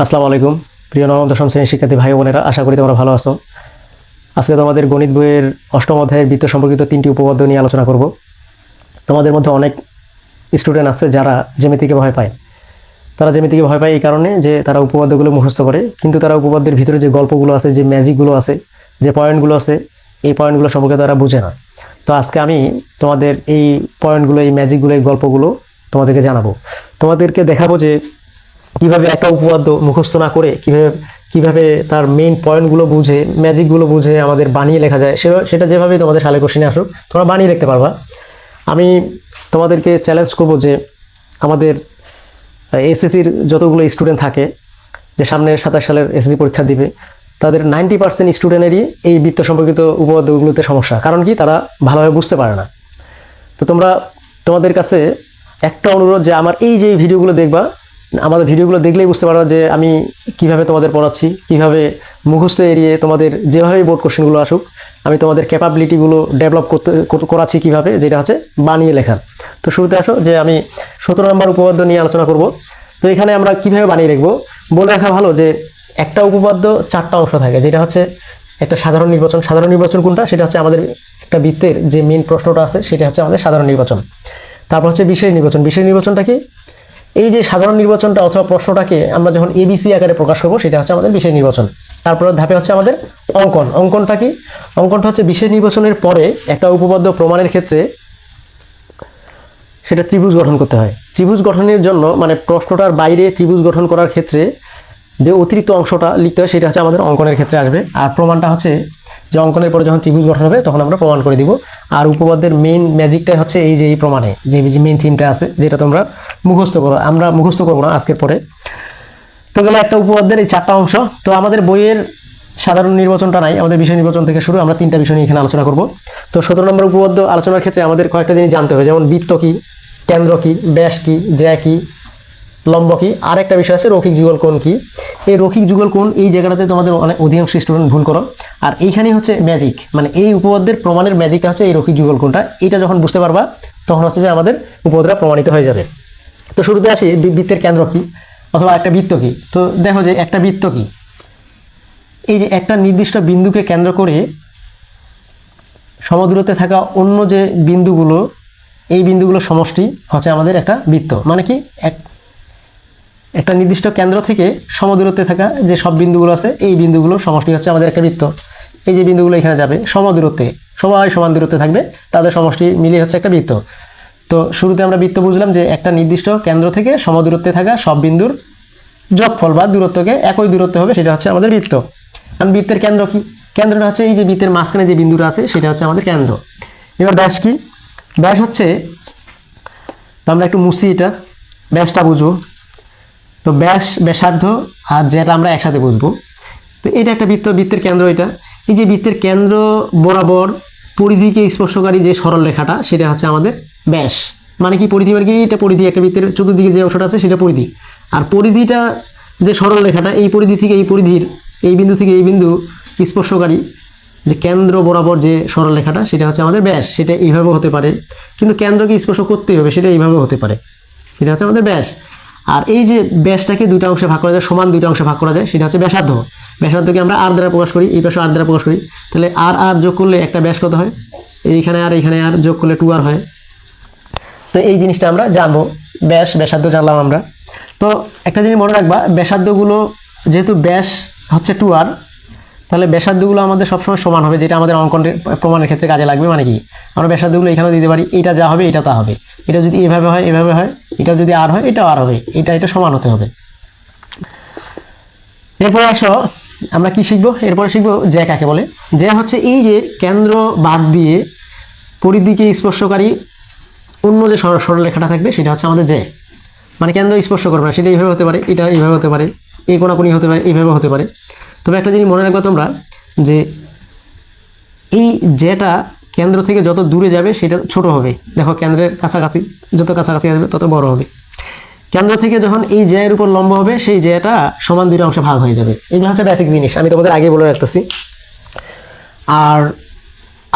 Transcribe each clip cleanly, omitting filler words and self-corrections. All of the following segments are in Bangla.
আসসালামু আলাইকুম প্রিয় নবম দশম শ্রেণীর শিক্ষার্থী ভাই বোনেরা, আশা করি তোমরা ভালো আছো। আজকে তোমাদের গণিত বইয়ের অষ্টম অধ্যায়ের বৃত্ত সম্পর্কিত 3টি উপপাদ্য নিয়ে আলোচনা করব। তোমাদের মধ্যে অনেক স্টুডেন্ট আছে যারা জ্যামিতিকে ভয় পায়। তারা জ্যামিতিকে ভয় পায় এই কারণে যে তারা উপপাদ্যগুলো মুখস্থ করে, কিন্তু তারা উপপাদ্যের ভিতরে যে গল্পগুলো আছে, যে ম্যাজিকগুলো আছে, যে পয়েন্টগুলো আছে, এই পয়েন্টগুলো সম্পর্কে তারা বুঝে না। তো আজকে আমি তোমাদের এই পয়েন্টগুলো, এই ম্যাজিকগুলো, এই গল্পগুলো তোমাদেরকে জানাবো। তোমাদেরকে দেখাবো যে কিভাবে একটা উপপাদ্য মুখস্থ না করে কিভাবে তার মেইন পয়েন্টগুলো বুঝে, ম্যাজিকগুলো বুঝে আমাদের বানিয়ে লেখা যায়। সেটা যেভাবে তোমাদের সালে কোশ্চেনে আসুক তোমরা বানিয়ে লিখতে পারবা। আমি তোমাদেরকে চ্যালেঞ্জ করব যে আমাদের এসএসসির যতগুলো স্টুডেন্ট থাকে, যে সামনে 27 সালের এসএসসি পরীক্ষা দিবে, তাদের 90% স্টুডেন্টেরই এই বৃত্ত সম্পর্কিত উপপাদ্যগুলোতে সমস্যা। কারণ কি? তারা ভালোভাবে বুঝতে পারে না। তো তোমাদের কাছে একটা অনুরোধ যে আমার এই যে ভিডিওগুলো দেখবা, আমাদের ভিডিওগুলো দেখলেই বুঝতে পারো যে আমি কিভাবে তোমাদের পড়াচ্ছি, কিভাবে মুখস্থ এড়িয়ে তোমাদের যেভাবে বোর্ড কোশ্চেনগুলো আসুক আমি তোমাদের ক্যাপাবিলিটিগুলো ডেভেলপ করাচ্ছি কিভাবে, যেটা হচ্ছে বানিয়ে লেখার। তো শুরুতে আসো যে আমি 17 নম্বর উপপাদ্য নিয়ে আলোচনা করব। তো এখানে আমরা কিভাবে বানিয়ে লিখবো বলে রাখা ভালো যে একটা উপপাদ্য 4টা অংশ থাকে, যেটা হচ্ছে একটা সাধারণ নির্বাচন। সাধারণ নির্বাচন কোনটা? সেটা হচ্ছে আমাদের একটা বৃত্তের যে মেইন প্রশ্নটা আছে সেটা হচ্ছে আমাদের সাধারণ নির্বাচন। তারপর হচ্ছে বিশেষ নির্বাচন। বিশেষ নির্বাচনটা কি? এই যে সাধারণ নির্বাচনটা অথবা প্রশ্নটাকে আমরা যখন এবিসি আকারে প্রকাশ করবো সেটা হচ্ছে আমাদের বিশেষ নির্বাচন। তারপর ধাপে হচ্ছে আমাদের অঙ্কন। অঙ্কনটা কি? অঙ্কনটা হচ্ছে বিশেষ নির্বাচনের পরে একটা উপপাদ্য প্রমাণের ক্ষেত্রে সেটা ত্রিভুজ গঠন করতে হয়। ত্রিভুজ গঠনের জন্য মানে প্রশ্নটার বাইরে ত্রিভুজ গঠন করার ক্ষেত্রে যে অতিরিক্ত অংশটা লিখতে হয় সেটা হচ্ছে আমাদের অঙ্কনের ক্ষেত্রে আসবে। আর প্রমাণটা হচ্ছে যে অঙ্কনের পরে যখন ত্রিভুজ গঠন হবে তখন আমরা প্রমাণ করে দিব। আর উপপাদ্যের মেইন ম্যাজিকটাই হচ্ছে এই যে এই প্রমাণে যে মেইন থিমটা আছে, যেটা তোমরা মুখস্থ করো। আমরা মুখস্থ করবো না আজকের পরে। তো গেলে একটা উপপাদ্যের এই 4টা অংশ। তো আমাদের বইয়ের সাধারণ নির্বাচনটা নাই, আমাদের বিষয় নির্বাচন থেকে শুরু। আমরা 3টা বিষয় নিয়ে এখানে আলোচনা করব। তো 17 নম্বর উপপাদ্য আলোচনার ক্ষেত্রে আমাদের কয়েকটা জিনিস জানতে হবে, যেমন বৃত্ত কি, কেন্দ্র কি, ব্যাস কি, জ্যা কি, লম্ব কি, আর একটা বিষয় আছে রৈখিক যুগল কোণ কি। এই রৈখিক যুগল কোণ এই জায়গাটাতে তোমাদের অনেক অধিকাংশ স্টুডেন্ট ভুল করো। আর এইখানেই হচ্ছে ম্যাজিক, মানে এই উপপাদ্যের প্রমাণের ম্যাজিকটা হচ্ছে এই রৈখিক যুগল কোণটা। এটা যখন বুঝতে পারবা তখন হচ্ছে যে আমাদের উপপাদ্যটা প্রমাণিত হয়ে যাবে। তো শুরুতে আসি বৃত্তের কেন্দ্র কি অথবা একটা বৃত্ত কি। তো দেখো যে একটা বৃত্ত কি, এই যে একটা নির্দিষ্ট বিন্দুকে কেন্দ্র করে সমদূরত্বে থাকা অন্য যে বিন্দুগুলো, এই বিন্দুগুলো সমষ্টি হচ্ছে আমাদের একটা বৃত্ত। মানে কি? একটা নির্দিষ্ট কেন্দ্র থেকে সমদূরত্বে থাকা যে সব বিন্দুগুলো আছে এই বিন্দুগুলো সমষ্টি হচ্ছে আমাদের একটা বৃত্ত। এই যে বিন্দুগুলো এখানে যাবে সমদূরত্বে, সবাই সমান দূরত্বে থাকবে, তাদের সমষ্টি মিলিয়ে হচ্ছে একটা বৃত্ত। তো শুরুতে আমরা বৃত্ত বুঝলাম যে একটা নির্দিষ্ট কেন্দ্র থেকে সমদূরত্বে থাকা সব বিন্দুর যোগফল বা দূরত্বকে একই দূরত্ব হবে, সেটা হচ্ছে আমাদের বৃত্ত। কারণ বৃত্তের কেন্দ্র কি? কেন্দ্রটা হচ্ছে এই যে বৃত্তের মাঝখানে যে বিন্দুটা আছে সেটা হচ্ছে আমাদের কেন্দ্র। এবার ব্যাস কি? ব্যাস হচ্ছে, আমরা একটু মুছি এটা, ব্যাসটা বুঝবো। তো ব্যাস, ব্যাসার্ধ আর যেটা আমরা একসাথে বুঝবো। তো এটা একটা বৃত্ত, বৃত্তের কেন্দ্র এটা। এই যে বৃত্তের কেন্দ্র বরাবর পরিধিকে স্পর্শকারী যে সরল রেখাটা সেটা হচ্ছে আমাদের ব্যাস। মানে কি? পরিধি মানে কি? এটা পরিধি, একটা বৃত্তের চতুর্দিকে যে অংশটা আছে সেটা পরিধি। আর পরিধিটা যে সরল রেখাটা, এই পরিধি থেকে এই পরিধির, এই বিন্দু থেকে এই বিন্দু স্পর্শকারী যে কেন্দ্র বরাবর যে সরল রেখাটা সেটা হচ্ছে আমাদের ব্যাস। সেটা এইভাবেও হতে পারে, কিন্তু কেন্দ্রকে স্পর্শ করতেই হবে, সেটা এইভাবেও হতে পারে, সেটা হচ্ছে আমাদের ব্যাস। আর এই যে ব্যাসটাকে দুইটা অংশে ভাগ করা যায়, সমান দুইটা অংশে ভাগ করা যায়, সেটা হচ্ছে ব্যাসার্ধ। ব্যাসার্ধকে আমরা আর দ্বারা প্রকাশ করি, এই পাশে আর দ্বারা প্রকাশ করি। তাহলে আর আর যোগ করলে একটা ব্যাস কত হয়? এইখানে আর যোগ করলে 2r হয়। তো এই জিনিসটা আমরা জানবো, ব্যাস ব্যাসার্ধ জানলাম আমরা। তো একটা জিনিস মনে রাখবা, ব্যাসার্ধগুলো যেহেতু ব্যাস হচ্ছে 2r, তাহলে ব্যাসার্ধগুলো আমাদের সবসময় সমান হবে, যেটা আমাদের অঙ্কন প্রমাণের ক্ষেত্রে কাজে লাগবে। মানে কি? আমরা ব্যাসার্ধগুলো এখানেও দিতে পারি, এটা যা হবে এটা তা হবে। এটা যদি এভাবে হয় এভাবে হয়, এটা যদি আর হয় এটাও আর হবে, এটা সমান হতে হবে। এরপরে আসো আমরা কি শিখবো? এরপরে শিখবো জ্যা কাকে বলে। জ্যা হচ্ছে এই যে কেন্দ্র বাদ দিয়ে পরিধিকে স্পর্শকারী অন্য যে সরল রেখাটা থাকবে সেটা হচ্ছে আমাদের জ্যা। মানে কেন্দ্র স্পর্শ করবে না, সেটা এইভাবে হতে পারে, এটা এইভাবে হতে পারে, এই কোনাকুনি হতে পারে, এইভাবে হতে পারে। তবে একটা জিনিস মনে রাখবা তোমরা, যে এই জ্যাটা কেন্দ্র থেকে যত দূরে যাবে সেটা ছোট হবে। দেখো কেন্দ্রের কাছাকাছি, যত কাছাকাছি আসবে তত বড় হবে। কেন্দ্র থেকে যখন এই জ্যায়ের উপর লম্ব হবে সেই জ্যাটা সমান দুইটা অংশে ভাগ হয়ে যাবে। এগুলো হচ্ছে বেসিক জিনিস, আমি তোমাদের আগে বলে রাখতেছি। আর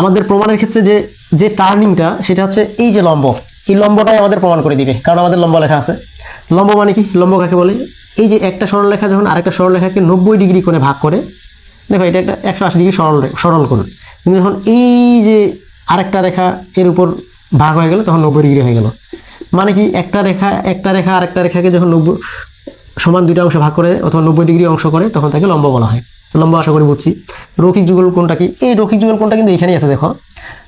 আমাদের প্রমাণের ক্ষেত্রে যে টার্নিংটা সেটা হচ্ছে এই যে লম্ব, এই লম্বটাই আমাদের প্রমাণ করে দিবে, কারণ আমাদের লম্ব লেখা আছে। লম্ব মানে কি? লম্ব কাকে বলে? এই যে একটা সরলরেখা যখন আরেকটা সরলরেখাকে 90 ডিগ্রি কোণে ভাগ করে, দেখো এটা একটা 180 ডিগ্রি সরল কোণ, কিন্তু যখন এই যে আরেকটা রেখা এর উপর ভাগ হয়ে গেল তখন 90 ডিগ্রি হয়ে গেল। মানে কি? একটা রেখা আরেকটা রেখাকে যখন 90 সমান দুইটা অংশ ভাগ করে অথবা 90 ডিগ্রি অংশ করে তখন তাকে লম্ব বলা হয়। তো লম্ব আশা করি বুঝছি। রৈখিক যুগল কোণটা কি? এই রৈখিক যুগল কোণটা কিন্তু এখানেই আছে। দেখো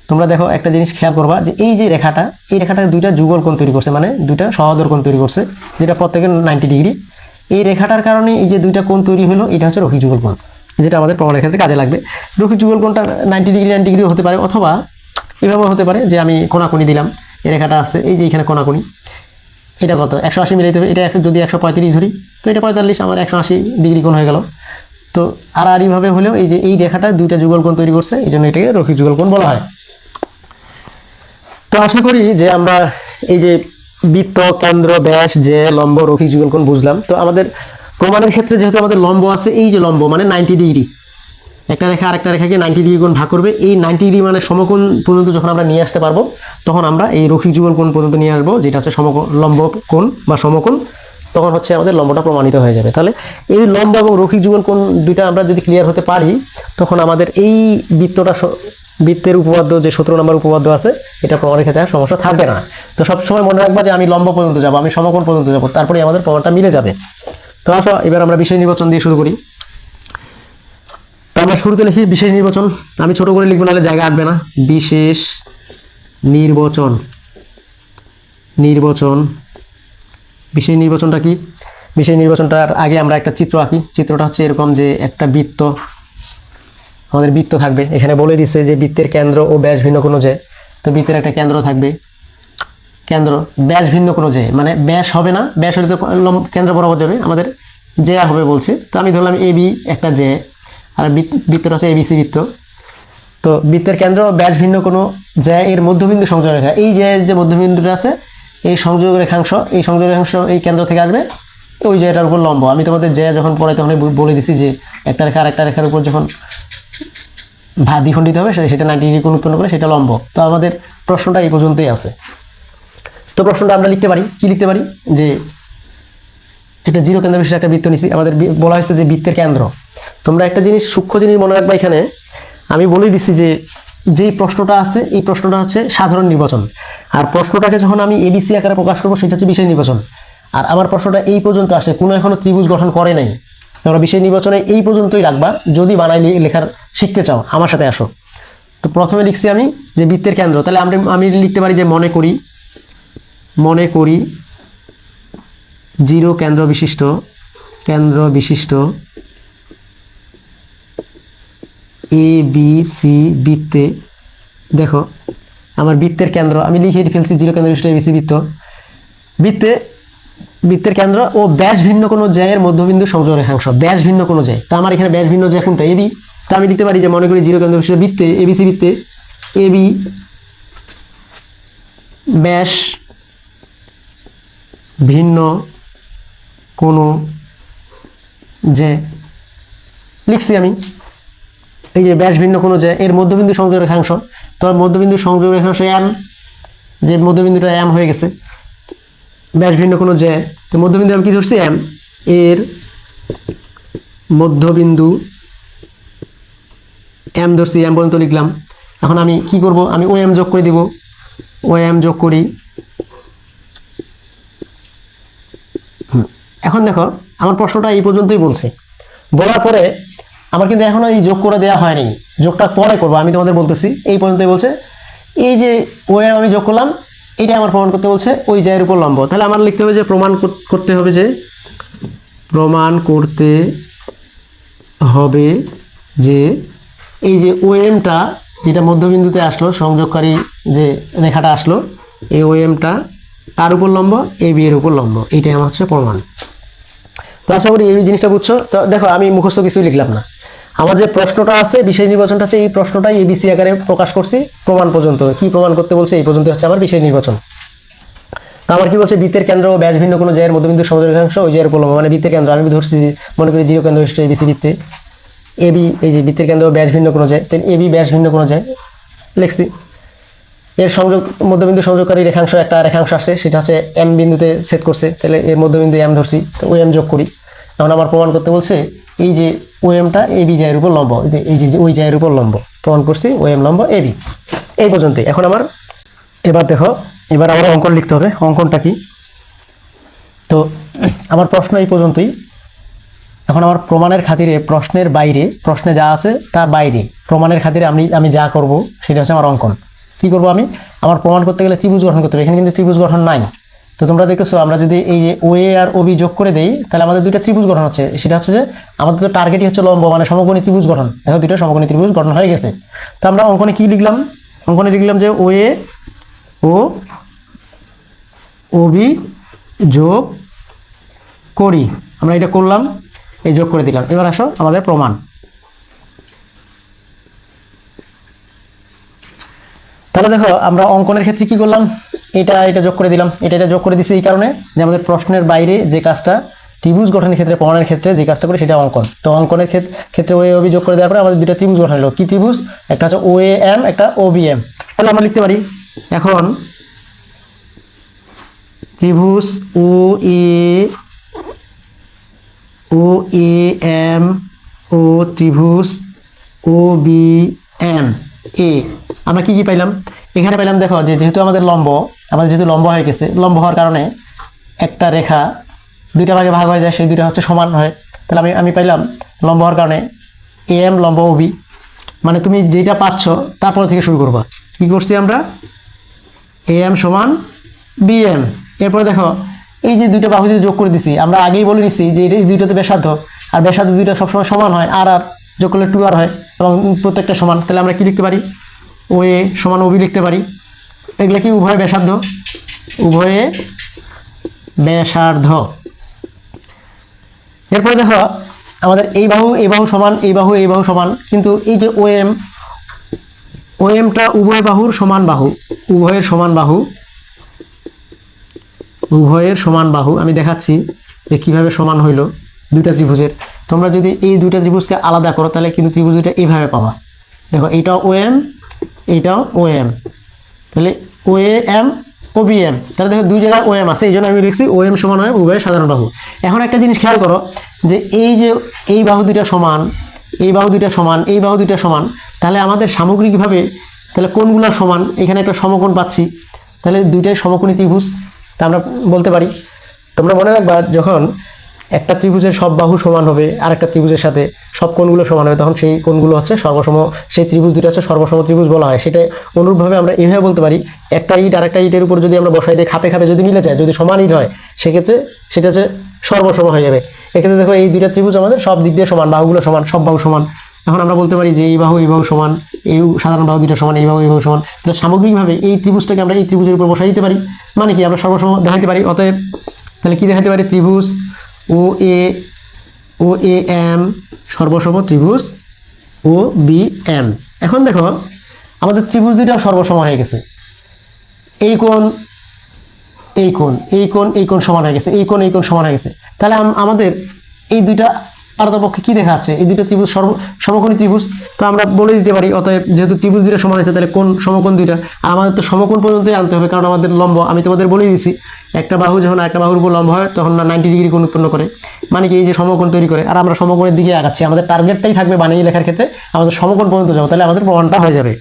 তোমরা দেখো একটা জিনিস খেয়াল করবা যে এই যে রেখাটা, এই রেখাটা দুইটা যুগল কোণ তৈরি করছে, মানে দুইটা সহোদর কোণ তৈরি করছে, যেটা প্রত্যেকের 90 ডিগ্রি। এই রেখাটার কারণে এই যে দুইটা কোণ তৈরি হলো, এটা হচ্ছে রৈখিক যুগল কোণ, যেটা আমাদের প্রমাণের ক্ষেত্রে কাজে লাগবে। রৈখিক যুগল কোণটা 90 ডিগ্রি হতে পারে, অথবা এভাবে হতে পারে যে আমি কোণাকুণি দিলাম, এই রেখাটা আছে, এই যে এখানে কোণাকুণি, এটা কত 180 মিলাইতে হবে, এটা যদি 135 ধরি তো এটা 45, আমার 180 ডিগ্রি কোণ হয়ে গেল। তো আড়াআড়িভাবে হলেও এই যে এই রেখাটা দুইটা যুগল কোণ তৈরি করছে, এই জন্য এটাকে রৈখিক যুগল কোণ বলা হয়। তো আশা করি যে আমরা এই যে বৃত্ত, কেন্দ্র, ব্যাস, যে লম্ব, রৈখিক যুগল কোণ বুঝলাম। তো আমাদের প্রমাণের ক্ষেত্রে যেহেতু আমাদের লম্ব আছে, এই যে লম্ব মানে 90 ডিগ্রি, একটা রেখা আরেকটা রেখাকে 90 ডিগ্রি কোণ ভাগ করবে, এই 90 ডিগ্রি মানে সমকোণ পর্যন্ত যখন আমরা নিয়ে আসতে পারবো তখন আমরা এই রৈখিক যুগল কোণ পর্যন্ত নিয়ে আসবো, যেটা হচ্ছে লম্ব কোণ বা সমকোণ। তখন হচ্ছে আমাদের লম্বটা প্রমাণিত হয়ে যাবে। তাহলে এই লম্ব এবং রৈখিক যুগল কোণ দুইটা আমরা যদি ক্লিয়ার হতে পারি তখন আমাদের এই বৃত্তের উপপাদ্য যে 17 নম্বর উপপাদ্য আছে, এটা প্রমাণের ক্ষেত্রে আর সমস্যা থাকবে না। তো সবসময় মনে রাখবা যে আমি লম্ব পর্যন্ত যাব, আমি সমকোণ পর্যন্ত যাব, তারপরে আমাদের প্রমাণটা মিলে যাবে। তো আসো এবার আমরা বিশেষ নির্বাচন দিয়ে শুরু করি। তো আমরা শুরুতে লিখি বিশেষ নির্বাচন, আমি ছোট করে লিখবো নাহলে জায়গা আটবে না। বিশেষ নির্বাচন, বিশেষ নির্বাচনটা কি? বিশেষ নির্বাচনটার আগে আমরা একটা চিত্র আঁকি। চিত্রটা হচ্ছে এরকম যে একটা বৃত্ত, আমাদের বৃত্ত থাকবে, এখানে বলে দিচ্ছে যে বৃত্তের কেন্দ্র ও ব্যাস ভিন্ন কোনো যে। তো বৃত্তের একটা কেন্দ্র থাকবে, কেন্দ্র ব্যাস ভিন্ন কোনো যে, মানে ব্যাস হবে না, ব্যাস হলে তো কেন্দ্র বরাবর যাবে, আমাদের যে হবে বলছে। তো আমি ধরলাম এবি একটা যে, আর বৃত্তটা হচ্ছে এবিসি বৃত্ত। তো বৃত্তের কেন্দ্র ব্যাস ভিন্ন কোনো যে এর মধ্যবিন্দু সংযোগ রেখা, এই যে মধ্যবিন্দুটা আছে এই সংযোগ রেখাংশ, এই সংযোগ রেখাংশ এই কেন্দ্র থেকে আসবে ওই জায়গাটার উপর লম্ব। আমি তোমাদের যে যখন পড়াই তখন বলে দিছি যে একটা রেখা আরেকটা রেখার উপর যখন দ্বিখণ্ডিত হবে সেটা 90 ডিগ্রি কোণ উৎপন্ন করে, সেটা লম্ব। তো আমাদের প্রশ্নটা এই পর্যন্তই আছে। তো প্রশ্নটা আমরা লিখতে পারি, কি লিখতে পারি যে এটা জিরো কেন্দ্র বিশিষ্ট একটা বৃত্ত নিছি, আমাদের বলা হয়েছে যে বৃত্তের কেন্দ্র। তোমরা একটা জিনিস সূক্ষ্ম জিনিস মনে রাখবা, এখানে আমি বলে দিছি যে যেই প্রশ্নটা আছে এই প্রশ্নটা হচ্ছে সাধারণ নির্বাচন, আর প্রশ্নটাকে যখন আমি এবিসি আকারে প্রকাশ করবো সেটা হচ্ছে বিশেষ নির্বাচন। আর আমার প্রশ্নটা এই পর্যন্ত আসে, কোনো এখনো ত্রিভুজ গঠন করে নাই, তোমরা বিশেষ নির্বাচনে এই পর্যন্তই রাখবা। যদি বানাই লেখার শিখতে চাও আমার সাথে আসো। তো প্রথমে লিখছি আমি যে বৃত্তের কেন্দ্র, তাহলে আমি লিখতে পারি যে মনে করি জিরো কেন্দ্র বিশিষ্ট এ বি সি বৃত্তে, দেখো আমার বৃত্তের কেন্দ্র আমি লিখে ফেলছি জিরো কেন্দ্র বিশিষ্ট এবিসি বৃত্তের কেন্দ্র ও ব্যাস ভিন্ন কোনো জ্যায়ের মধ্যবিন্দু সংযোগ রেখাংশ, ব্যাস ভিন্ন কোনো জ্যায়। তা আমার এখানে ব্যাস ভিন্ন জ্যায় কোনটা? এবি। তা আমি লিখতে পারি যে মনে করি জিরো কেন্দ্র বিশিষ্ট বৃত্তে এবিসি বৃত্তে এবি ব্যাস ভিন্ন কোনো জ্যায়, লিখছি আমি এই যে ব্যাস ভিন্ন কোনো জ্যায় এর মধ্যবিন্দু সংযোগ রেখাংশ। তো মধ্যবিন্দু সংযোগ রেখাংশ এম, যে মধ্যবিন্দুটা এম হয়ে গেছে, ব্যাস ভিন্ন কোনো জ্যায়। তো মধ্যবিন্দু আমি কি ধরছি? এম, এর মধ্যবিন্দু এম ধরছি, এম পর্যন্ত লিখলাম। এখন আমি কি করব? আমি ও এম যোগ করে দিব, ও এম যোগ করি। এখন দেখো আমার প্রশ্নটা এই পর্যন্তই বলছে, বলার পরে আমার কিন্তু এখনো এই যোগ করে দেওয়া হয়নি, যোগটা পরে করবো। আমি তোমাদের বলতেছি এই পর্যন্তই বলছে, এই যে ও এম আমি যোগ করলাম, এটা আমার প্রমাণ করতে বলছে ওই জায়ের উপর লম্ব। তাহলে আমার লিখতে হবে যে প্রমাণ করতে হবে যে এই যে ও এমটা যেটা মধ্যবিন্দুতে আসলো, সংযোগকারী যে রেখাটা আসলো, এই ও এমটা কার উপর লম্ব? এ বি এর উপর লম্ব। এইটাই আমার হচ্ছে প্রমাণ। তো আশা করি এই জিনিসটা বুঝছো। তো দেখো আমি মুখস্থ কিছুই লিখলাম না, আমার যে প্রশ্নটা আছে বিশেষ নির্বাচনটা আছে, এই প্রশ্নটাই এবিসি আকারে প্রকাশ করছি। প্রমাণ পর্যন্ত কি প্রমাণ করতে বলছে এই পর্যন্ত হচ্ছে আমার বিশেষ নির্বাচন। তো আমার কি বলছে? বৃত্তের কেন্দ্র ও ব্যাস ভিন্ন কোনো জায়ের মধ্যবিন্দু সংযোগ রেখাংশ ওই জায়ের উপর লম্ব, মানে বৃত্তের কেন্দ্র আমি ধরছি মনে করি জিরো কেন্দ্র বিশিষ্ট এবিসি বৃত্তে এবি, এই যে বৃত্তের কেন্দ্র ব্যাস ভিন্ন কোনো যায়, তাই এবি ব্যাস ভিন্ন কোনো যায় লিখছি। এর সংযোগ মধ্যবিন্দু সংযোগকারী রেখাংশ একটা রেখাংশ আসছে, সেটা হচ্ছে এম বিন্দুতে সেট করছে, তাহলে এর মধ্যবিন্দু এম ধরছি, তো ও এম যোগ করি। এখন আমার প্রমাণ করতে বলছে এই যে ও এমটা এ বি জায়ের উপর লম্ব, এই যে ওই জায়ের উপর লম্ব প্রমাণ করছি, ও এম লম্ব এ বি। এই পর্যন্তই। এখন আমার এবার দেখো, এবার আমার অঙ্কন লিখতে হবে। অঙ্কনটা কি? তো আমার প্রশ্ন এই পর্যন্তই। এখন আমার প্রমাণের খাতিরে প্রশ্নের বাইরে, প্রশ্নে যা আছে তার বাইরে প্রমাণের খাতিরে আমি যা করব সেটা হচ্ছে আমার অঙ্কন। কি করব আমি? আমার প্রমাণ করতে গেলে ত্রিভুজ গঠন করতে হবে। এখানে কিন্তু ত্রিভুজ গঠন নাই। তো তোমরা দেখতেছো আমরা যদি এই যে ও এ আর ও বি যোগ করে দেই, তাহলে আমাদের দুইটা ত্রিভুজ গঠন হচ্ছে। সেটা হচ্ছে যে আমাদের তো টার্গেটই হচ্ছে লম্ব, মানে সমকোণী ত্রিভুজ গঠন। দেখো দুইটা সমকোণী ত্রিভুজ গঠন হয়ে গেছে। তো আমরা অঙ্কনে কি লিখলাম? অঙ্কনে লিখলাম যে ও এ ও ও বি যোগ করি। আমরা এটা করলাম, এই যোগ করে দিলাম। এবার আসো আমাদের প্রমাণ। তাহলে দেখো আমরা অঙ্কনের ক্ষেত্রে কি করলাম, এটা যোগ করে দিলাম। এটা যোগ করে দিছি এই কারণে যে আমাদের প্রশ্নের বাইরে যে কাজটা ত্রিভুজ গঠনের ক্ষেত্রে, প্রমাণের ক্ষেত্রে যে কাজটা করি সেটা অঙ্কন। তো অঙ্কনের ক্ষেত্রে ও এ ও বি যোগ করে দেওয়ার পরে আমাদের দুটো ত্রিভুজ গঠন হলো। কি ত্রিভুজ? একটা হচ্ছে ও এ এম, একটা ও বি এম। তাহলে আমরা লিখতে পারি এখন ত্রিভুজ ও এ এম ও ত্রিভুজ ও বি এম এ। আমরা কি কি পাইলাম এখানে? পাইলাম দেখো যে যেহেতু আমাদের লম্ব হয়ে গেছে, লম্ব হওয়ার কারণে একটা রেখা দুইটা ভাগে ভাগ হয়ে যায়, সেই দুইটা হচ্ছে সমান হয়। তাহলে আমি পাইলাম লম্ব হওয়ার কারণে এ এম লম্ব ও বি। মানে তুমি যেটা পাচ্ছ তারপর থেকে শুরু করবা। কি করছি আমরা? এ এম সমান বি এম। এরপরে দেখো এই যে দুইটা বাহু যদি যোগ করে দিছি, আমরা আগেই বলে নিচ্ছি যে এই দুইটাতে ব্যাসার্ধ, আর ব্যাসার্ধ দুইটা সবসময় সমান হয়, আর যোগ করলে 2r হয় এবং প্রত্যেকটা সমান। তাহলে আমরা কি লিখতে পারি? ও এ সমান ও বি লিখতে পারি। এগুলো কি? উভয় ব্যাসার্ধ, উভয়ে ব্যাসার্ধ। এরপরে দেখো আমাদের এই বাহু সমান, এই বাহু সমান, কিন্তু এই যে ও এমটা উভয় বাহুর সমান বাহু, উভয়ের সমান বাহু। আমি দেখাচ্ছি যে কিভাবে সমান হইল দুইটা ত্রিভুজের। তোমরা যদি এই দুইটা ত্রিভুজকে আলাদা করো তাহলে কিন্তু ত্রিভুজ দুইটা এইভাবে পাবা। দেখো এইটাও ও এম, এইটাও ও এম, তাহলে O A M O B M. তাহলে দেখো দুই জায়গায় ও এম আছে, এই জন্য আমি লিখছি ও এম সমান হয় উভয়ের সাধারণ বাহু। এখন একটা জিনিস খেয়াল করো যে এই বাহু দুইটা সমান, এই বাহু দুইটা সমান, এই বাহু দুইটা সমান, তাহলে আমাদের সামগ্রিকভাবে তাহলে কোণগুলো সমান। এখানে একটা সমকোণ পাচ্ছি, তাহলে দুইটাই সমকোণী ত্রিভুজ। তা আমরা বলতে পারি। তোমরা মনে রাখবা যখন একটা ত্রিভুজের সব বাহু সমান হবে আর একটা ত্রিভুজের সাথে সব কোণগুলো সমান হবে, তখন সেই কোণগুলো হচ্ছে সর্বসম, সেই ত্রিভুজ দুটো হচ্ছে সর্বসম ত্রিভুজ বলা হয়। সেটা অনুরূপভাবে আমরা এইভাবে বলতে পারি, একটা ইট আর একটা ইটের উপর যদি আমরা বসাই দিই, খাপে খাপে যদি মিলে যায়, যদি সমান ইট হয়, সেক্ষেত্রে সেটা হচ্ছে সর্বসম হয়ে যাবে। এক্ষেত্রে দেখো এই দুইটা ত্রিভুজ আমাদের সব দিক দিয়ে সমান, বাহুগুলো সমান, সব বাহু সমান। এখন আমরা বলতে পারি যে এই বাহু সমান, এই সাধারণ বাহু দুটো সমান, এই বাহু সমান। তাহলে সামগ্রিকভাবে এই ত্রিভুজটাকে আমরা এই ত্রিভুজের উপর বসাই দিতে পারি, মানে কি আমরা সর্বসম দেখাতে পারি। অতএব তাহলে কি দেখাতে পারি? ত্রিভুজ ও এ এম সর্বসম ত্রিভুজ ও বি এম। এখন দেখো আমাদের ত্রিভুজ দুইটা সর্বসম হয়ে গেছে। এই কোণ সমান হয়ে গেছে, এই কোণ সমান হয়ে গেছে। তাহলে আমাদের এই দুইটা পারতপক্ষে কি দেখা যাচ্ছে? এই দুইটা ত্রিভুজ সমকোণী ত্রিভুজ। তো আমরা বলে দিতে পারি অতএব যেহেতু ত্রিভুজ দুইটা সমান হয়েছে, তাহলে কোণ সমকোণ দুইটা। আর আমাদের তো সমকোণ পর্যন্তই আনতে হবে, কারণ আমাদের লম্ব, আমি তোমাদের বলেই দিছি, একটা বাহু যখন একটা বাহুর উপর লম্ব হয় তখন 90 ডিগ্রি কোণ উৎপন্ন করে, মানে কি এই যে সমকোণ তৈরি করে। আর আমরা সমকোণের দিকে আগাচ্ছি, আমাদের টার্গেটটাই থাকবে বানিয়ে লেখার ক্ষেত্রে আমাদের সমকোণ পর্যন্ত যাবো, তাহলে আমাদের প্রমাণটা হয়ে যাবে।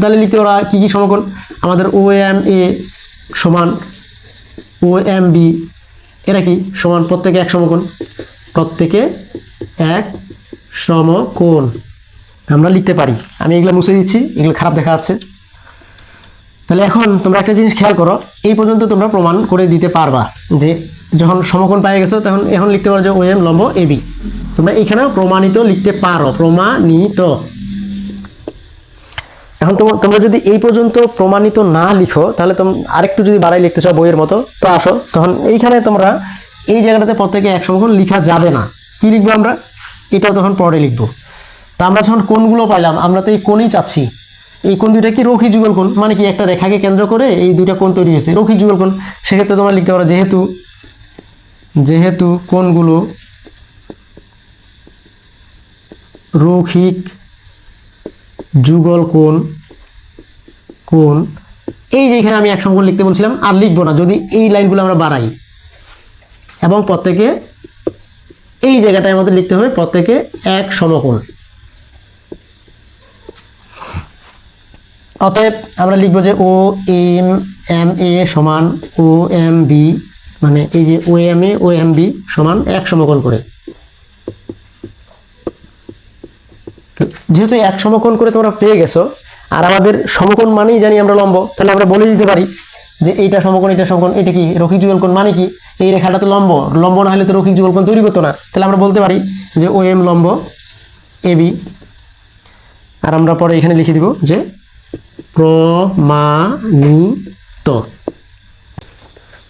তাহলে লিখতে ওরা কি কি সমকোণ? আমাদের ও এম এ সমান ও এম বি, এরা কি সমান? প্রত্যেকে এক সমকোণ, প্রত্যেকে এক সমকোণ আমরা লিখতে পারি। আমি এগুলো মুছে দিচ্ছি, এগুলো খারাপ দেখা যাচ্ছে। তাহলে এখন তোমরা একটা জিনিস খেয়াল করো, এই পর্যন্ত তোমরা প্রমাণ করে দিতে পারবা যে যখন সমকোণ পেয়ে গেছো তখন এখন লিখতে পারো যে ও এম লম্ব এ বি। তোমরা এখানেও প্রমাণিত লিখতে পারো, প্রমাণিত। এখন তোমরা যদি এই পর্যন্ত প্রমাণিত না লিখো, তাহলে তোমরা আরেকটু যদি বাড়াই লিখতে চাও বইয়ের মতো, তো আসো তখন এইখানে তোমরা এই জায়গাটাতে প্রত্যেকে এক সমকোণ লিখা যাবে না। কি লিখবো আমরা? এটাও তখন পরে লিখবো। তা আমরা যখন কোণগুলো পাইলাম, আমরা তো এই কোণই চাচ্ছি। এই কোণ দুইটা কি রৈখিক যুগল কোণ, মানে কি একটা রেখাকে কেন্দ্র করে এই দুইটা কোণ তৈরি হয়েছে, রৈখিক যুগল কোণ। সেক্ষেত্রে তোমরা লিখতে পারো যেহেতু কোণগুলো রৈখিক যুগল কোণ, এই যে এখানে আমি এক সমকোণ লিখতে বলছিলাম, আর লিখবো না যদি এই লাইনগুলো আমরা বাড়াই, এবং প্রত্যেকে এই জায়গাটায় আমাদের লিখতে হবে প্রত্যেকে এক সমকোণ। অতএব আমরা লিখবো যে ও এম এম এ সমান ও এম বি, মানে এই যে ও M A O M B সমান এক সমকোণ করে। যেহেতু এক সমকোণ করে তোমরা পেয়ে গেছো, আর আমাদের সমকোণ মানেই জানি আমরা লম্ব, তাহলে আমরা বলে দিতে পারি যে এইটা সমকোণ, এটা সমকোণ, এটা কি রৈখিক যুগলকোণ। মানে কি এই রেখাটা তো লম্ব, লম্ব না হলে তো রৈখিক যুগলকোণ তৈরি করতো না। তাহলে আমরা বলতে পারি যে ও এম লম্ব এ বি, আর আমরা পরে এখানে লিখে দিব যে প্রমাণিত।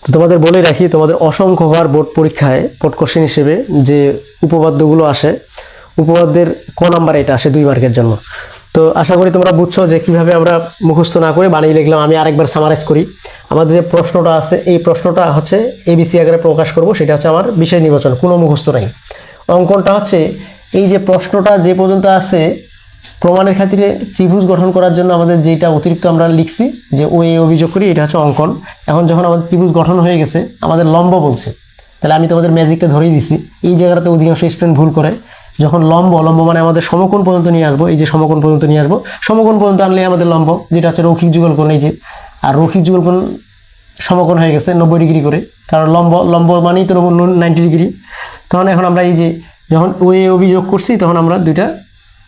তো তোমাদের বলে রাখি, তোমাদের অসংখ্যবার বোর্ড পরীক্ষায় বোর্ড কোশ্চেন হিসেবে যে উপপাদ্যগুলো আসে, উপপাদ্যের ক নাম্বার এটা আসে 2 মার্কের জন্য। তো আশা করি তোমরা বুঝছো যে কিভাবে আমরা মুখস্থ না করে বানিয়ে লিখলাম। আমি আরেকবার সামারাইজ করি। আমাদের যে প্রশ্নটা আছে, এই প্রশ্নটা হচ্ছে এবিসি আকারে প্রকাশ করব, সেটা হচ্ছে আমার বিষয় নির্বাচন, কোনো মুখস্থ নাই। অঙ্কনটা হচ্ছে এই যে প্রশ্নটা যে পর্যন্ত আছে, প্রমাণের খাতিরে ত্রিভুজ গঠন করার জন্য আমাদের যেটা অতিরিক্ত আমরা লিখছি যে ও এ অভিযোগ করি, এটা হচ্ছে অঙ্কন। এখন যখন আমাদের ত্রিভুজ গঠন হয়ে গেছে, আমাদের লম্ব বলছে, তাহলে আমি তোমাদের ম্যাজিকটা ধরেই দিছি। এই জায়গাটাতে অধিকাংশ স্টুডেন্ট ভুল করে, যখন লম্ব লম্ব মানে আমাদের সমকোণ পর্যন্ত নিয়ে আসবো, এই যে সমকোণ পর্যন্ত নিয়ে আসবো, সমকোণ পর্যন্ত আনলে আমাদের লম্ব, যেটা হচ্ছে রৈখিক যুগলকোণ। এই যে আর রৈখিক যুগলকোণ সমকোণ হয়ে গেছে 90 ডিগ্রি করে, কারণ লম্ব লম্ব মানেই তো 90 ডিগ্রি। তখন এখন আমরা এই যে যখন ও এ অভিযোগ করছি, তখন আমরা দুইটা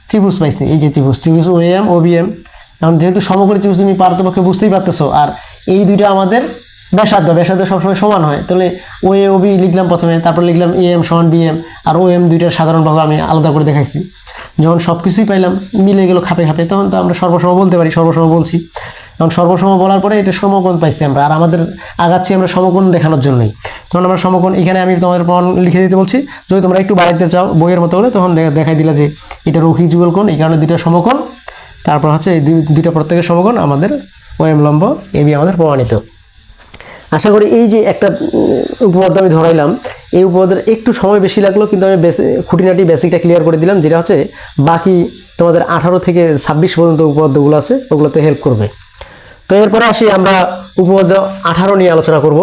ত্রিভুজ পাইছি। এই যে ত্রিভুজ ও এম ও বি এম। এখন যেহেতু সমকোণী ত্রিভুজ তুমি পারতপক্ষে বুঝতেই পারতেছো, আর এই দুইটা আমাদের ব্যাসার্ধ সবসময় সমান হয়, তাহলে ও এ ও বি লিখলাম প্রথমে, তারপর লিখলাম এ এম সমান বি এম, আর ও এম দুইটার সাধারণভাবে আমি আলাদা করে দেখাইছি। যখন সব কিছুই পাইলাম, মিলে গেল খাপে খাপে, তখন তো আমরা সর্বসম বলতে পারি, সর্বসম বলছি। এখন সর্বসম বলার পরে এটা সমকোণ পাইছি আমরা, আর আমাদের আগাচ্ছি আমরা সমকোণ দেখানোর জন্যই। তখন আমরা সমকোণ, এখানে আমি তোমাদের প্রমাণ লিখে দিতে বলছি। যদি তোমরা একটু বাড়াইতে চাও বইয়ের মতো হলে, তখন দেখাই দিলা যে এটা রৈখিক যুগলকোণ, এই কারণে দুইটা সমকোণ, তারপর হচ্ছে এই দুইটা প্রত্যেকের সমকোণ, আমাদের ও এম লম্ব এ বি আমাদের প্রমাণিত। আশা করি এই যে একটা উপপাদ্য আমি ধরাইলাম, এই উপপাদ্যের একটু সময় বেশি লাগলো, কিন্তু আমি খুঁটিনাটি বেসিকটা ক্লিয়ার করে দিলাম, যেটা হচ্ছে বাকি তোমাদের 18 থেকে 26 পর্যন্ত উপপাদ্যগুলো আছে, ওগুলোতে হেল্প করবে। তো এরপরে আসি আমরা উপপাদ্য 18 নিয়ে আলোচনা করব।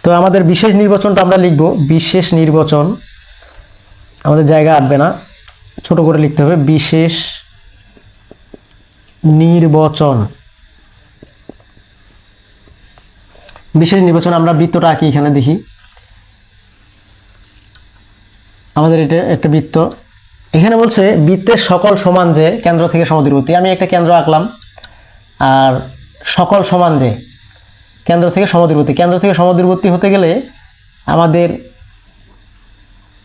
তো আমাদের বিশেষ নির্বাচনটা আমরা লিখব, বিশেষ নির্বাচন, আমাদের জায়গা আটবে না, ছোট করে লিখতে হবে, বিশেষ নির্বাচন। বিশেষ নির্বাচন আমরা বৃত্তটা আঁকি, এখানে দেখি আমাদের এটা একটা বৃত্ত। এখানে বলছে বৃত্তের সকল সমান যে কেন্দ্র থেকে সমদ্বিবর্তী। আমি একটা কেন্দ্র আঁকলাম, আর সকল সমান যে কেন্দ্র থেকে সমদ্বিবর্তী। কেন্দ্র থেকে সমদ্বিবর্তী হতে গেলে আমাদের,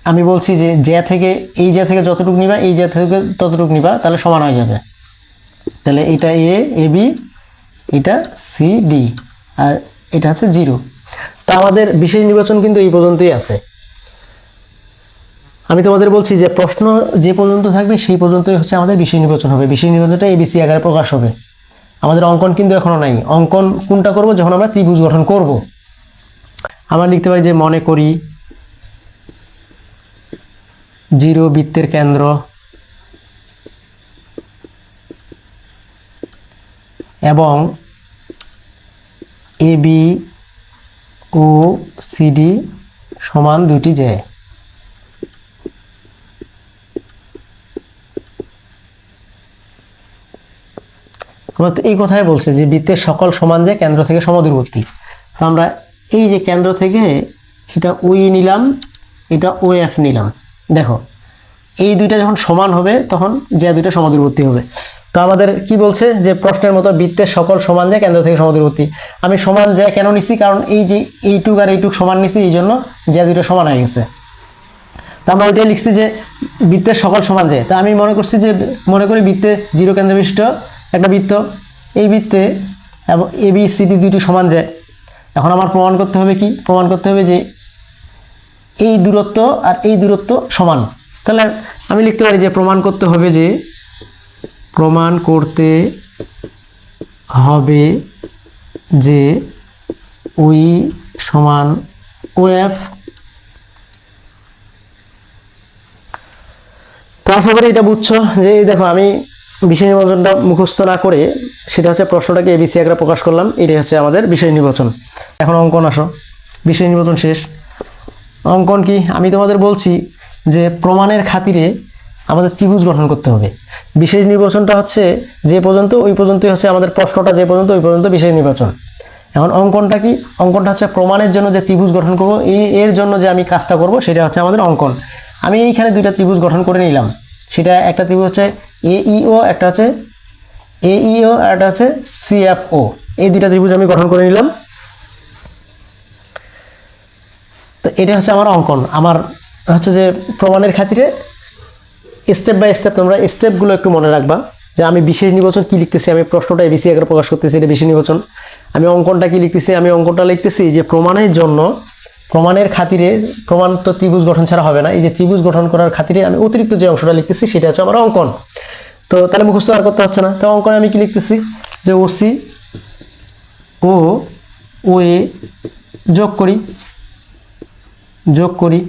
আমি বলছি যে জ্যা থেকে, এই জ্যা থেকে যতটুকু নিবা, এই জ্যা থেকে ততটুকু নিবা, তাহলে সমান হয়ে যাবে। তাহলে এটা এ এ বি, এটা সি ডি, আর এটা হচ্ছে 0। তা আমাদের বিশেষ নির্বাচন কিন্তু এই পর্যন্তই আছে। আমি তোমাদের বলছি যে প্রশ্ন যে পর্যন্ত থাকবে সেই পর্যন্তই হচ্ছে আমাদের বিশেষ নির্বাচন হবে। বিশেষ নির্বাচনটা এবিসি আকারে প্রকাশ হবে। আমাদের অঙ্কন কিন্তু এখনো নাই। অঙ্কন কোনটা করব? যখন আমরা ত্রিভুজ গঠন করব। আমরা লিখতে পারি যে মনে করি 0 বৃত্তের কেন্দ্র এবং এ বি ও সিডি সমান দুইটি জ্যা। আমরা তো এই কথাই বলছে যে বৃত্তের সকল সমান যে কেন্দ্র থেকে সমদূরবর্তী। তো আমরা এই যে কেন্দ্র থেকে এটা ওই নিলাম, এটা ও এফ নিলাম। দেখো এই দুইটা যখন সমান হবে তখন যে দুইটা সমদূরবর্তী হবে। তো আমাদের কি বলছে যে প্রশ্নের মতো বৃত্তের সকল সমান যে কেন্দ্র থেকে সমদূরবর্তী। আমি সমান যে কেন নিছি? কারণ এই যে এইটুক আর এইটুক সমান নিছি, এই জন্য যে দুইটা সমান হয়ে গেছে। তো আমরা ওইটাই লিখছি যে বৃত্তের সকল সমান যে। তা আমি মনে করছি যে, মনে করি বৃত্তে 0 কেন্দ্র বিশিষ্ট একটা বৃত্ত, এই বৃত্তে এবং এ বি সি ডি দুইটি সমান যায়। এখন আমার প্রমাণ করতে হবে কি? প্রমাণ করতে হবে যে এই দূরত্ব আর এই দূরত্ব সমান। তাহলে আমি লিখতে পারি যে প্রমাণ করতে হবে যে, প্রমাণ করতে হবে যে ওই সমান ও এফ। তো আশা করি এটা বুঝছো যে দেখো আমি বিষয় নির্বাচনটা মুখস্থ না করে সেটা হচ্ছে প্রশ্নটাকে এবিসি আকারে প্রকাশ করলাম, এটাই হচ্ছে আমাদের বিষয় নির্বাচন। এখন অঙ্কন আসো, বিষয় নির্বাচন শেষ। অঙ্কন কি আমি তোমাদের বলছি যে প্রমাণের খাতিরে আমাদের ত্রিভুজ গঠন করতে হবে। বিষয় নির্বাচনটা হচ্ছে যে পর্যন্ত ওই পর্যন্তই হচ্ছে আমাদের প্রশ্নটা, যে পর্যন্ত ওই পর্যন্ত বিষয় নির্বাচন। এখন অঙ্কনটা কি? অঙ্কনটা হচ্ছে প্রমাণের জন্য যে ত্রিভুজ গঠন করব, এর জন্য যে আমি কাজটা করব সেটা হচ্ছে আমাদের অঙ্কন। আমি এইখানে দুইটা ত্রিভুজ গঠন করে নিলাম। সেটা একটা ত্রিভুজ হচ্ছে এইও, একটা হচ্ছে এইও, আর একটা হচ্ছে সিএফও। এই দুইটা ত্রিভুজ আমি গঠন করে নিলাম। তো এটা হচ্ছে আমার অঙ্কন। আমার হচ্ছে যে প্রমাণের খাতিরে স্টেপ বাই স্টেপ তোমরা স্টেপগুলো একটু মনে রাখবা, যে আমি বিশেষ নির্বাচন কি লিখতেছি, আমি প্রশ্নটা এবিসি আকারে প্রকাশ করতেছি, এটা বিশেষ নির্বাচন। আমি অঙ্কনটা কি লিখতেছি, আমি অঙ্কনটা লিখতেছি যে প্রমাণের জন্য, প্রমাণের খাতিরে, প্রমাণ তো ত্রিভুজ গঠন ছাড়া হবে না, এই যে ত্রিভুজ গঠন করার খাতিরে আমি অতিরিক্ত যে অংশটা লিখতেছি সেটা হচ্ছে আমার অঙ্কন। তো তাহলে মুখস্থ আর করতে হচ্ছে না। তো অঙ্কনে আমি কি লিখতেছি যে ওসি ও ওএ যোগ করি।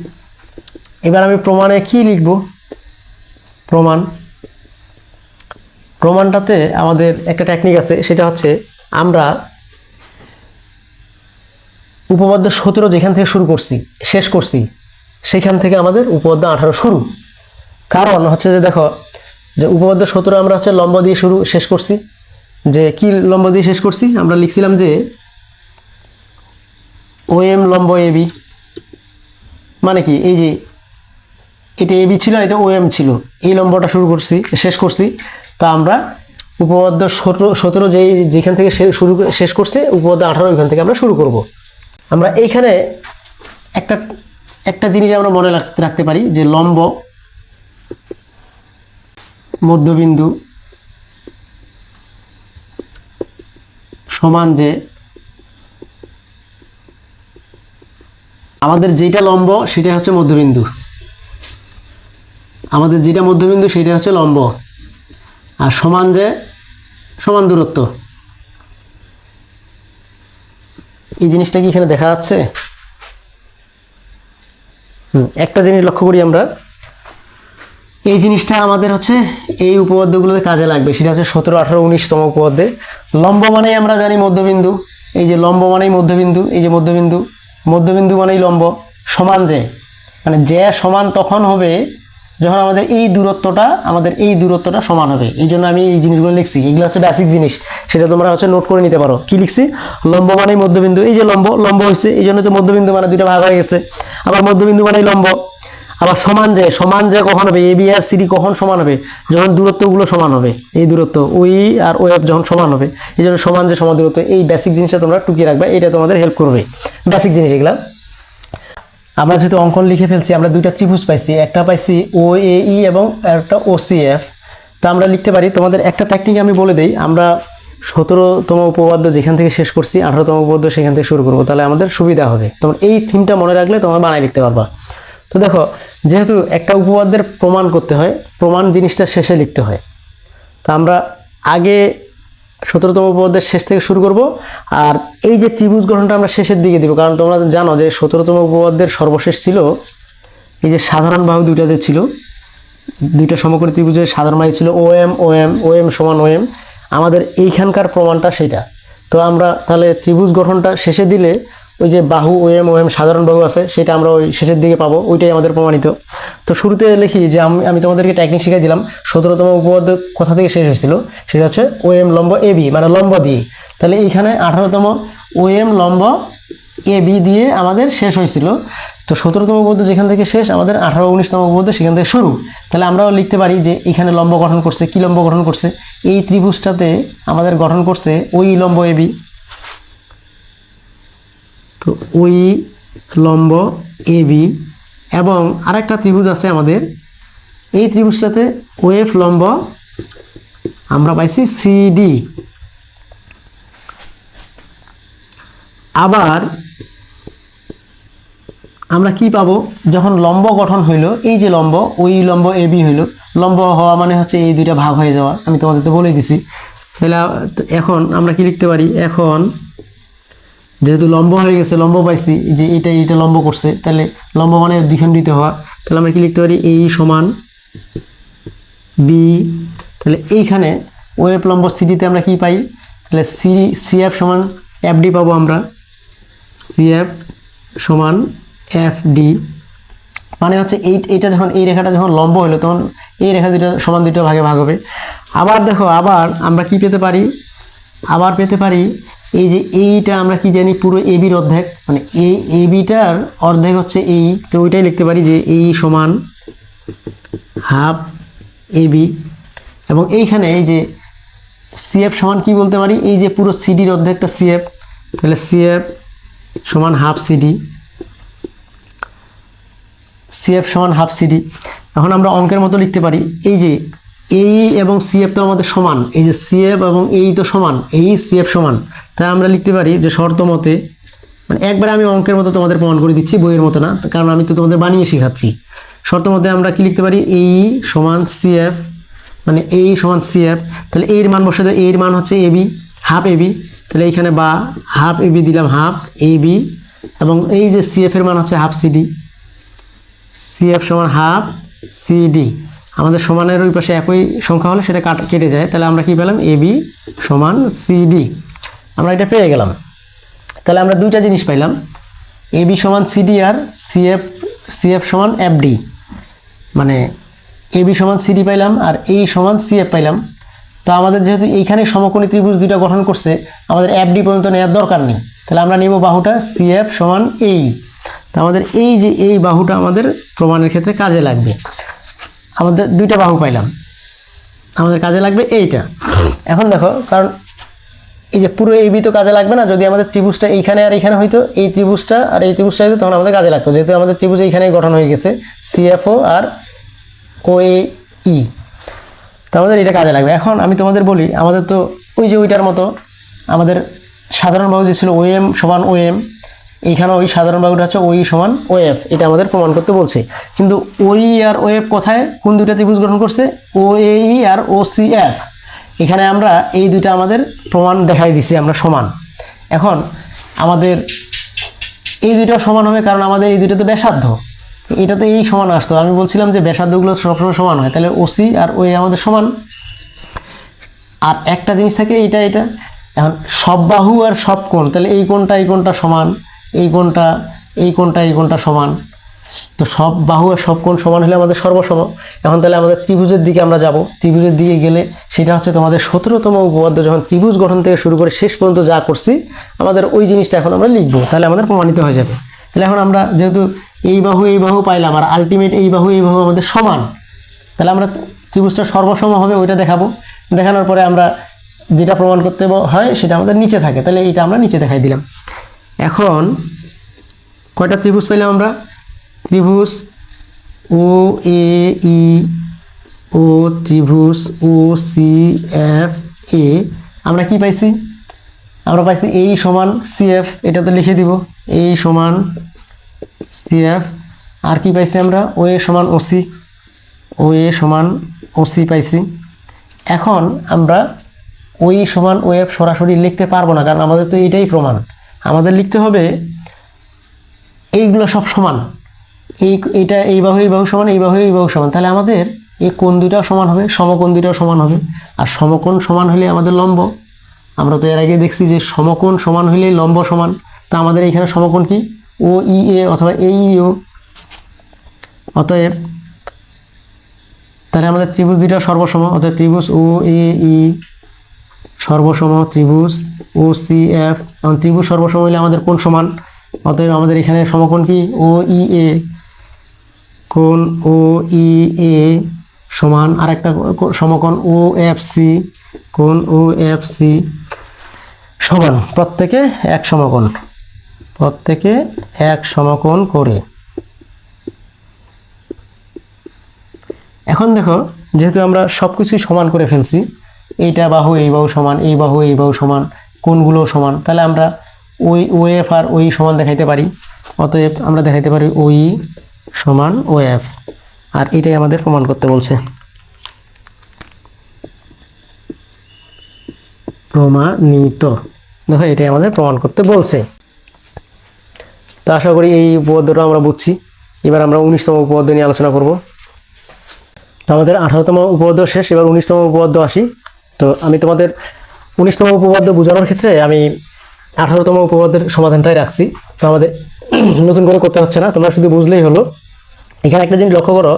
এবার আমি প্রমাণে কি লিখব? প্রমাণটাতে আমাদের একটা টেকনিক আছে, সেটা হচ্ছে আমরা উপপাদ্য 17 যেখান থেকে শুরু করছি, শেষ করছি, সেখান থেকে আমাদের উপপাদ্য 18 শুরু। কারণ হচ্ছে যে দেখো, যে উপপাদ্য 17 আমরা হচ্ছে লম্ব দিয়ে শেষ করছি। যে কি লম্ব দিয়ে শেষ করছি? আমরা লিখছিলাম যে ওএম লম্ব এবি, মানে কি, এই যে এটা এবি ছিল, এটা ওএম ছিল, এই লম্বটা শেষ করছি। তা আমরা উপপাদ্য 17 যেখান থেকে শেষ করছি, উপপাদ্য 18 ওইখান থেকে আমরা শুরু করব। আমরা এইখানে একটা জিনিস আমরা মনে রাখতে পারি, যে লম্ব মধ্যবিন্দু সমান যে আমাদের যেটা লম্ব সেটা হচ্ছে মধ্যবিন্দু, আমাদের যেটা মধ্যবিন্দু সেটা হচ্ছে লম্ব, আর সমান যে সমান দূরত্ব। এই জিনিসটা কি এখানে দেখা যাচ্ছে? একটা জিনিস লক্ষ্য করি আমরা, এই জিনিসটা আমাদের হচ্ছে এই উপপাদ্যগুলোতে কাজে লাগবে। সেটা হচ্ছে 17, 18, 19তম উপপাদ্যে। লম্ব মানেই আমরা জানি মধ্যবিন্দু, এই যে লম্ব মানেই মধ্যবিন্দু, এই যে মধ্যবিন্দু মানেই লম্ব। সমান যে, মানে যে সমান তখন হবে যখন আমাদের এই দূরত্বটা সমান হবে। এই জন্য আমি এই জিনিসগুলো লিখছি, এগুলো হচ্ছে বেসিক জিনিস, সেটা তোমরা হচ্ছে নোট করে নিতে পারো। কি লিখছি? লম্ব মানেই মধ্যবিন্দু, এই যে লম্ব হয়েছে, এই জন্য তো মধ্যবিন্দু মানে দুইটা ভাগ হয়ে গেছে। আবার মধ্যবিন্দু মানেই লম্ব। আবার সমান যে কখন হবে? এবি আর সিডি কখন সমান হবে? যখন দূরত্বগুলো সমান হবে। এই দূরত্ব ওই আর ওএফ যখন সমান হবে, এই জন্য সমান যে সমান দূরত্ব। এই বেসিক জিনিসটা তোমরা টুকিয়ে রাখবে, এটা তোমাদের হেল্প করবে। বেসিক জিনিস এগুলা। আমরা যেহেতু অঙ্কন লিখে ফেলছি, আমরা দুইটা ত্রিভুজ পাইছি, একটা পাইছি ও এই এবং একটা ওসিএফ। তা আমরা লিখতে পারি, তোমাদের একটা টেকনিক আমি বলে দেই। আমরা 17তম উপপাদ্য যেখান থেকে শেষ করছি, 18তম উপপাদ্য সেখান থেকে শুরু করবো, তাহলে আমাদের সুবিধা হবে। তোমরা এই থিমটা মনে রাখলে তোমরা বানাই লিখতে পারবা। তো দেখো, যেহেতু একটা উপপাদ্যের প্রমাণ করতে হয়, প্রমাণ জিনিসটা শেষে লিখতে হয়। তা আমরা আগে 17তম উপপাদ্যের শেষ থেকে শুরু করব, আর এই যে ত্রিভুজ গঠনটা আমরা শেষের দিকে দিব। কারণ তোমরা জানো যে 17তম উপপাদ্যের সর্বশেষ ছিল এই যে সাধারণ বাহু দুইটা যে ছিল, দুইটা সমকোণী ত্রিভুজের সাধারণ বাহু ছিল ওএম সমান ওএম। আমাদের এইখানকার প্রমাণটা সেটা। তো আমরা তাহলে ত্রিভুজ গঠনটা শেষে দিলে ওই যে বাহু ওএম সাধারণ বাহু আছে, সেটা আমরা ওই শেষের দিকে পাবো, ওইটাই আমাদের প্রমাণিত। তো শুরুতে লিখি যে আমি তোমাদেরকে টেকনিক শিখাই দিলাম। 17তম উপপাদ্য কোথা থেকে শেষ হয়েছিল? সেটা হচ্ছে ওএম লম্ব এবি, মানে লম্ব দিয়ে। তাহলে এইখানে 18তম ওএম লম্ব এবি দিয়ে আমাদের শেষ হয়েছিল। তো 17তম উপপাদ্য যেখান থেকে শেষ, আমাদের 18, 19তম উপপাদ্য সেখান থেকে শুরু। তাহলে আমরাও লিখতে পারি যে এখানে লম্ব গঠন করছে, কি লম্ব গঠন করছে? এই ত্রিভুজটাতে আমাদের গঠন করছে ওই লম্ব এবি। তো ওই লম্ব এবি, এবং আরেকটা ত্রিভুজ আছে আমাদের, এই ত্রিভুজটাতে ওএফ লম্ব আমরা পাইছি সিডি। আবার আমরা কি পাবো? যখন লম্ব গঠন হইল, এই যে লম্ব, ওই লম্ব এবি হইল। লম্ব হওয়া মানে হচ্ছে এই দুইটা ভাগ হয়ে যাওয়া, আমি তোমাদের তো বলেই দিছি। তাহলে এখন আমরা কি লিখতে পারি? এখন যেহেতু লম্ব হয়ে গেছে, লম্ব পাইছি যে এটা লম্ব করছে, তাহলে লম্ব মানে দ্বিখণ্ডিত হওয়া। তাহলে আমরা কি লিখতে পারি? এই সমান বি তাহলে এইখানে ওএফ লম্ব সিডিতে আমরা কি পাই, তাহলে সিএফ সমান এফডি পাবো আমরা, সিএফ সমান এফডি, মানে হচ্ছে এইটা যখন এই রেখাটা যখন লম্ব হলো তখন এই রেখা দুটো সমান দুটো ভাগে ভাগ হবে। আবার দেখো আবার আমরা কি পেতে পারি, আবার পেতে পারি এই যে এইটা আমরা কি জানি পুরো এবির অর্ধেক, মানে এই এবিটার অর্ধেক হচ্ছে এই, তো ওইটাই লিখতে পারি যে এই সমান হাফ এবি। এবং এইখানে এই যে সিএফ সমান কি বলতে পারি, এই যে পুরো সিডির অর্ধেকটা সিএফ, তাহলে সিএফ সমান হাফ সিডি, সিএফ সমান হাফ সিডি। এখন আমরা অঙ্কের মতো লিখতে পারি এই যে এই এবং সিএফ তো আমাদের সমান, এই যে সিএফ এবং এই তো সমান, এই সিএফ সমান, তাই আমরা লিখতে পারি যে শর্ত মতে, মানে একবারে আমি অঙ্কের মতো তোমাদের প্রমাণ করে দিচ্ছি, বইয়ের মতো না, কারণ আমি তো তোমাদের বানিয়ে শেখাচ্ছি। শর্ত মতে আমরা কি লিখতে পারি, এই সমান সিএফ, মানে এই সমান সিএফ, তাহলে এর মান বসে দেয়, এর মান হচ্ছে এবি, হাফ এবি, তাহলে এইখানে বা হাফ এবি দিলাম, হাফ এবি, এবং এই যে সিএফ এর মান হচ্ছে হাফ সিডি, সিএফ সমান হাফ সিডি। আমাদের সমানের ওই পাশে একই সংখ্যা হলে সেটা কেটে যায়, তাহলে আমরা কি পেলাম, এবি সমান সিডি, আমরা এটা পেয়ে গেলাম। তাহলে আমরা দুইটা জিনিস পাইলাম, এবি সমান সিডি আর সিএফ সমান এফডি, মানে এবি সমান সিডি পাইলাম আর এই সমান সিএফ পাইলাম। তো আমাদের যেহেতু এইখানে সমকোণী ত্রিভুজ দুইটা গঠন করছে, আমাদের এফডি পর্যন্ত নেওয়ার দরকার নেই, তাহলে আমরা নেব বাহুটা সিএফ সমান এই। তো আমাদের এই যে এই বাহুটা আমাদের প্রমাণের ক্ষেত্রে কাজে লাগবে, আমাদের দুইটা বাহু পাইলাম, আমাদের কাজে লাগবে এইটা। এখন দেখো, কারণ এই যে পুরো এবি তো কাজে লাগবে না, যদি আমাদের ত্রিভুজটা এইখানে আর এইখানে হইতো, এই ত্রিভুজটা আর এই ত্রিভুজটা হইতো, তখন আমাদের কাজে লাগতো, যেহেতু আমাদের ত্রিভুজ এইখানেই গঠন হয়ে গেছে সিএফও আর ও ই, তো আমাদের এটা কাজে লাগবে। এখন আমি তোমাদের বলি, আমাদের তো ওই যে ওইটার মতো আমাদের সাধারণ বাহু যে ছিল ওএম সমান ওএম, এইখানে ওই সাধারণ বাহুটা হচ্ছে ওই সমান ওএফ, এটা আমাদের প্রমাণ করতে বলছে। কিন্তু ওই আর ওএফ কোথায়, কোন দুইটা ত্রিভুজ গঠন করছে, ও এই আর ও সি এফ, এখানে আমরা এই দুইটা আমাদের প্রমাণ দেখাই দিছি আমরা সমান। এখন আমাদের এই দুইটা সমান হবে, কারণ আমাদের এই দুইটা তো ব্যাসার্ধ, এটা তো এই সমান আসতো, আমি বলছিলাম যে ব্যাসার্ধগুলো সবসময় সমান হয়, তাহলে ওসি আর ওই আমাদের সমান। আর একটা জিনিস থাকে এটা এটা, এখন সব বাহু আর সব কোণ, তাহলে এই কোণটা সমান, এই কোণটা এই কোণটা সমান, তো সব বাহু আর সব কোণ সমান হলে আমাদের সর্বসম। এখন তাহলে আমাদের ত্রিভুজের দিকে আমরা যাব, ত্রিভুজের দিকে গেলে সেটা হচ্ছে তোমাদের 17তম উপপাদ্য, যখন ত্রিভুজ গঠন থেকে শুরু করে শেষ পর্যন্ত যা করছি আমাদের ওই জিনিসটা এখন আমরা লিখবো, তাহলে আমাদের প্রমাণিত হয়ে যাবে। তাহলে এখন আমরা যেহেতু এই বাহু পাইলাম আর আলটিমেট এই বাহু আমাদের সমান, তাহলে আমরা ত্রিভুজটা সর্বসম হবে ওইটা দেখাবো, দেখানোর পরে আমরা যেটা প্রমাণ করতে হয় সেটা আমাদের নিচে থাকে, তাহলে এইটা আমরা নিচে দেখাই দিলাম। এখন কয়টা ত্রিভুজ পেলাম আমরা, ত্রিভুজ ও এ ই ও ত্রিভুজ ও সি এফ এ, আমরা কি পাইছি, আমরা পাইছি এই সমান সিএফ, এটা তো লিখে দিব, এই সমান সিএফ, আর কি পাইছি আমরা, ও এ সমান ওসি, ও এ সমান ওসি পাইছি। এখন আমরা ওই সমান ও এফ সরাসরি লিখতে পারবো না, কারণ আমাদের তো এটাই প্রমাণ, আমাদের লিখতে হবে এইগুলো সব সমান, এইটা এই বাহু সমান, এই বাহু সমান, তাহলে আমাদের এই কোণ দুইটাও সমান হবে, সমকোণ দুইটাও সমান হবে, আর সমকোণ সমান হলে আমাদের লম্ব, আমরা তো এর আগে দেখছি যে সমকোণ সমান হলে লম্ব সমান, তা আমাদের এখানে সমকোণ কি, ও ই এ অথবা এই ও, অতএব তাহলে আমাদের ত্রিভুজ দুইটা সর্বসম, অতএব ত্রিভুজ ও এ ই সর্বসম, ত্রিভুজ ও সি এফ, এবং ত্রিভুজ সর্বসম হলে আমাদের কোণ সমান, অতএব আমাদের এখানে সমকোণ কি, ও ই এ, কোণ ও ই এ সমান আরেকটা সমকোণ ও এফ সি, কোণ ও এফ সি সমান প্রত্যেকে এক সমকোণ, প্রত্যেকে এক সমকোণ করে। এখন দেখো, যেহেতু আমরা সব কিছুই সমান করে ফেলছি, এইটা বাহু এই বাহু সমান, এই বাহু সমান, কোণগুলো সমান, তাহলে আমরা ওই ও এফ আর ওই সমান দেখাইতে পারি, অতএব আমরা দেখাইতে পারি ওই সমান ও এফ, আর এটাই আমাদের প্রমাণ করতে বলছে, প্রমাণিত। দেখো এটাই আমাদের প্রমাণ করতে বলছে। তো আশা করি এই উপপাদ্যটা আমরা বুঝছি। এবার আমরা 19তম উপপাদ্য নিয়ে আলোচনা করব। তো তো আমাদের 18তম উপপাদ্য শেষ, এবার 19তম উপপাদ্য আসি। তো আমি তোমাদের 19তম উপপাদ্য বোঝানোর ক্ষেত্রে আমি 18তম উপপাদ্যের সমাধানটাই রাখছি। তো আমাদের নতুন করে করতে হচ্ছে না, তোমরা শুধু বুঝলেই হলো। এখানে একটা জিনিস লক্ষ্য করো,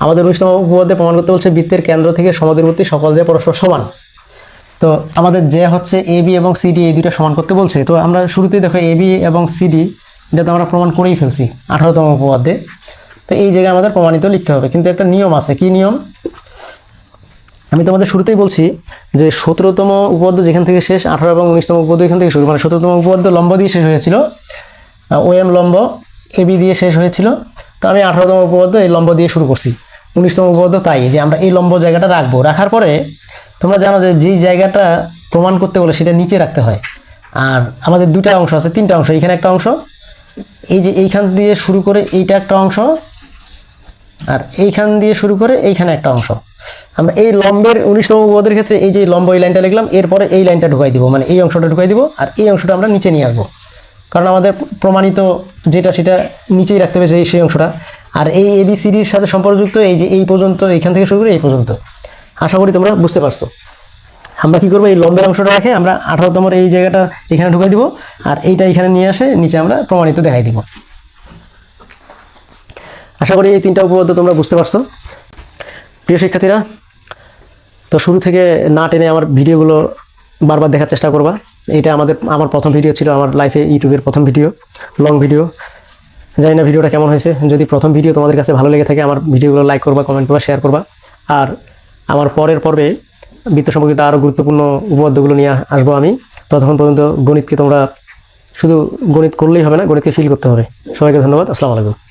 আমাদের 19তম উপপাদ্যে প্রমাণ করতে বলছে বৃত্তের কেন্দ্র থেকে সমদূরবর্তী সকল যে পরস্পর সমান। তো আমাদের যে হচ্ছে এ বি এবং সিডি এই দুইটা সমান করতে বলছে। তো আমরা শুরুতেই দেখো এ বি এবং সিডি এটা তো আমরা প্রমাণ করেই ফেলছি 18তম উপপাদ্যে। তো এই জায়গায় আমাদের প্রমাণিত লিখতে হবে, কিন্তু একটা নিয়ম আছে। কি নিয়ম? আমি তোমাদের শুরুতেই বলছি যে 17তম উপপাদ্য যেখান থেকে শেষ, 18 এবং 19তম উপপাদ্য এখান থেকে শুরু। মানে 17তম উপপাদ্য লম্ব দিয়ে শেষ হয়েছিল, ওএম লম্ব এবি দিয়ে শেষ হয়েছিল। তো আমি 18তম উপপাদ্য এই লম্ব দিয়ে শুরু করছি। 19তম উপপাদ্য তাই যে আমরা এই লম্ব জায়গাটা রাখবো, রাখার পরে তোমরা জানো যে যেই জায়গাটা প্রমাণ করতে বলে সেটা নিচে রাখতে হয়। আর আমাদের দুটা অংশ আছে, তিনটা অংশ। এখানে একটা অংশ, এই যে এইখান দিয়ে শুরু করে এইটা একটা অংশ, আর এইখান দিয়ে শুরু করে এইখানে একটা অংশ। আমরা এই লম্বের 19তম উপপাদ্যের ক্ষেত্রে এই যে লম্ব এই লাইনটা লিখলাম, এরপরে এই লাইনটা ঢুকাই দিব, মানে এই অংশটা ঢুকাই দিব, আর এই অংশটা আমরা নিচে নিয়ে আসবো, কারণ আমাদের প্রমাণিত যেটা সেটা নিচেই রাখতে হবে সেই অংশটা। আর এই এবিসিডির সাথে সম্পর্কযুক্ত এই যে এই পর্যন্ত, এইখান থেকে শুরু করে এই পর্যন্ত। আশা করি তোমরা বুঝতে পারছো। আমরা কি করবো, এই লম্বের অংশটা রেখে আমরা 18তম এই জায়গাটা এখানে ঢুকাই দিব, আর এইটা এখানে নিয়ে আসে নিচে আমরা প্রমাণিত দেখাই দিব। আশা করি এই তিনটা উপপাদ্য তোমরা বুঝতে পারছো। প্রিয় শিক্ষার্থীরা, তো শুরু থেকে না টেনে আমার ভিডিওগুলো বারবার দেখার চেষ্টা করবা। এটা আমার প্রথম ভিডিও ছিল, আমার লাইফে ইউটিউবের প্রথম ভিডিও, লং ভিডিও। জানি না ভিডিওটা কেমন হয়েছে। যদি প্রথম ভিডিও তোমাদের কাছে ভালো লেগে থাকে, আমার ভিডিওগুলো লাইক করবা, কমেন্ট করবা, শেয়ার করবা। আর আমার পরের পর্বে বৃত্ত সম্পর্কিত আরও গুরুত্বপূর্ণ উপপাদ্যগুলো নিয়ে আসবো আমি। ততক্ষণ পর্যন্ত গণিতকে তোমরা শুধু গণিত করলেই হবে না, গণিতকে ফিল করতে হবে। সবাইকে ধন্যবাদ। আসসালামু আলাইকুম।